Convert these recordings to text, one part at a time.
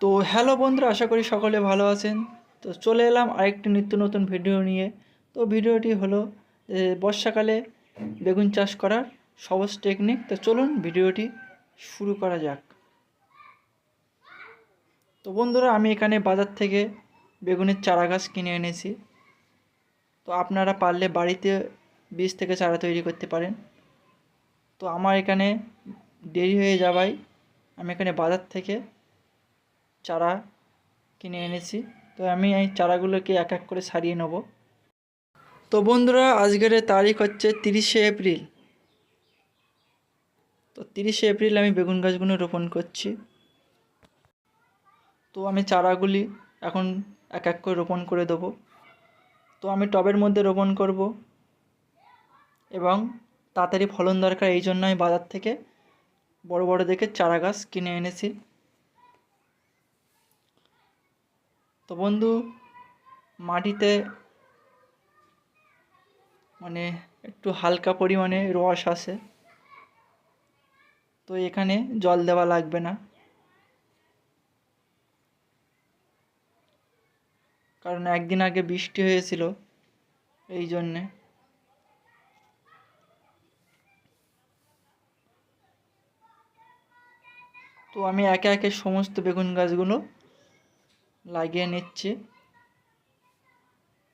তো হ্যালো বন্ধুরা, আশা করি সকলে ভালো আছেন। তো চলে এলাম আরেকটি নিত্য নতুন ভিডিও নিয়ে। তো ভিডিওটি হলো বর্ষাকালে বেগুন চাষ করার সহজ টেকনিক। তো চলুন ভিডিওটি শুরু করা যাক। তো বন্ধুরা, আমি এখানে বাজার থেকে বেগুনের চারা গাছ কিনে এনেছি। তো আপনারা পারলে বাড়িতে বীজ থেকে চারা তৈরি করতে পারেন। তো আমার এখানে দেরি হয়ে যাওয়ায় আমি এখানে বাজার থেকে চারা কিনে এনেছি। তো আমি এই চারাগুলোকে এক এক করে সারিয়ে নেব। তো বন্ধুরা, আজকের তারিখ হচ্ছে 30শে এপ্রিল। তো 30শে এপ্রিল আমি বেগুন গাছগুলো রোপণ করছি। তো আমি চারাগুলি এখন এক এক করে রোপণ করে দেবো। তো আমি টবের মধ্যে রোপণ করব এবং তাড়াতাড়ি ফলন দরকার, এই জন্য আমি বাজার থেকে বড় বড় দেখে চারা গাছ কিনে এনেছি। তো বন্ধু, মাটিতে একটু হালকা পরিমাণে রস আছে, তো এখানে জল দেওয়া লাগবে না, কারণ একদিন আগে বৃষ্টি হয়েছিল এই জন্যে। তো আমি একে একে সমস্ত বেগুন গাছগুলো লাগিয়ে নিচ্ছি।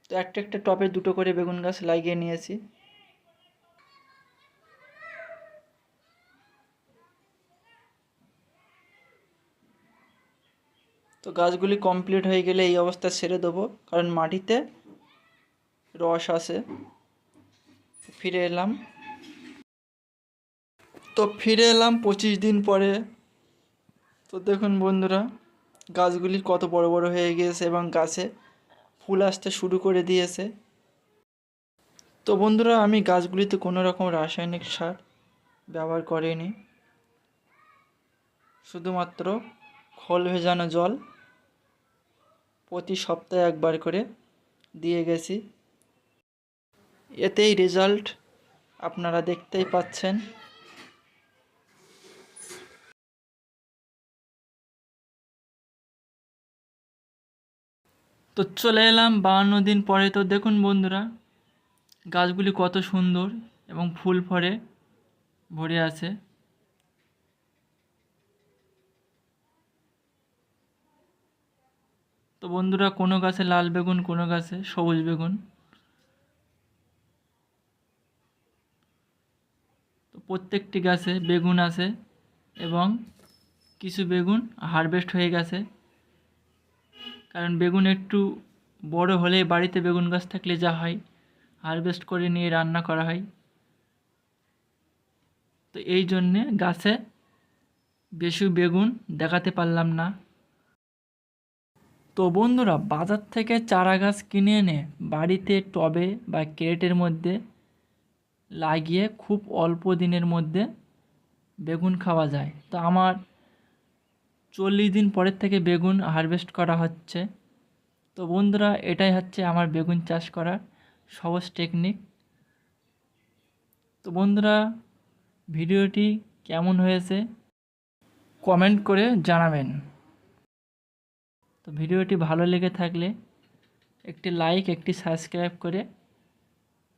তো একটা একটা টবে দুটো করে বেগুন গাছ লাগিয়ে নিয়েছি। তো গাছগুলি কমপ্লিট হয়ে গেলে এই অবস্থা ছেড়ে দেবো, কারণ মাটিতে রস আছে। ফিরে এলাম। তো ফিরে এলাম 25 দিন পরে। তো দেখুন বন্ধুরা, গাছগুলি কত বড় বড় হয়ে গিয়েছে এবং গাছে ফুল আসতে শুরু করে দিয়েছে। তো বন্ধুরা, আমি গাছগুলিতে কোনো রকম রাসায়নিক সার ব্যবহার করিনি, শুধুমাত্র খোল ভেজানো জল প্রতি সপ্তাহে একবার করে দিয়ে গেছি। এতেই রেজাল্ট আপনারা দেখতেই পাচ্ছেন। তো চলে এলাম 52 দিন পরে। তো দেখুন বন্ধুরা, গাছগুলি কত সুন্দর এবং ফুল ফলে ভরে আছে। তো বন্ধুরা, কোনো গাছে লাল বেগুন, কোনো গাছে সবুজ বেগুন। তো প্রত্যেকটি গাছে বেগুন আছে এবং কিছু বেগুন হারভেস্ট হয়ে গেছে, কারণ বেগুন একটু বড় হলে বাড়িতে বেগুন গাছ থাকলে যা হয়, হারভেস্ট করে নিয়ে রান্না করা হয়। তো এই জন্যে গাছে বেশি বেগুন দেখাতে পারলাম না। তো বন্ধুরা, বাজার থেকে চারা গাছ কিনে এনে বাড়িতে টবে বা ক্রেটের মধ্যে লাগিয়ে খুব অল্প দিনের মধ্যে বেগুন খাওয়া যায়। তো আমার 40 দিন পরের থেকে বেগুন হারভেস্ট করা হচ্ছে। তো বন্ধুরা, এটাই হচ্ছে আমার বেগুন চাষ করার সহজ টেকনিক। তো বন্ধুরা, ভিডিওটি কেমন হয়েছে কমেন্ট করে জানাবেন। তো ভিডিওটি ভালো লেগে থাকলে একটি লাইক, একটি সাবস্ক্রাইব করে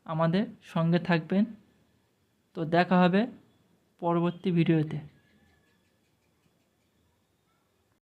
আমাদের সঙ্গে থাকবেন। তো দেখা হবে পরবর্তী ভিডিওতে।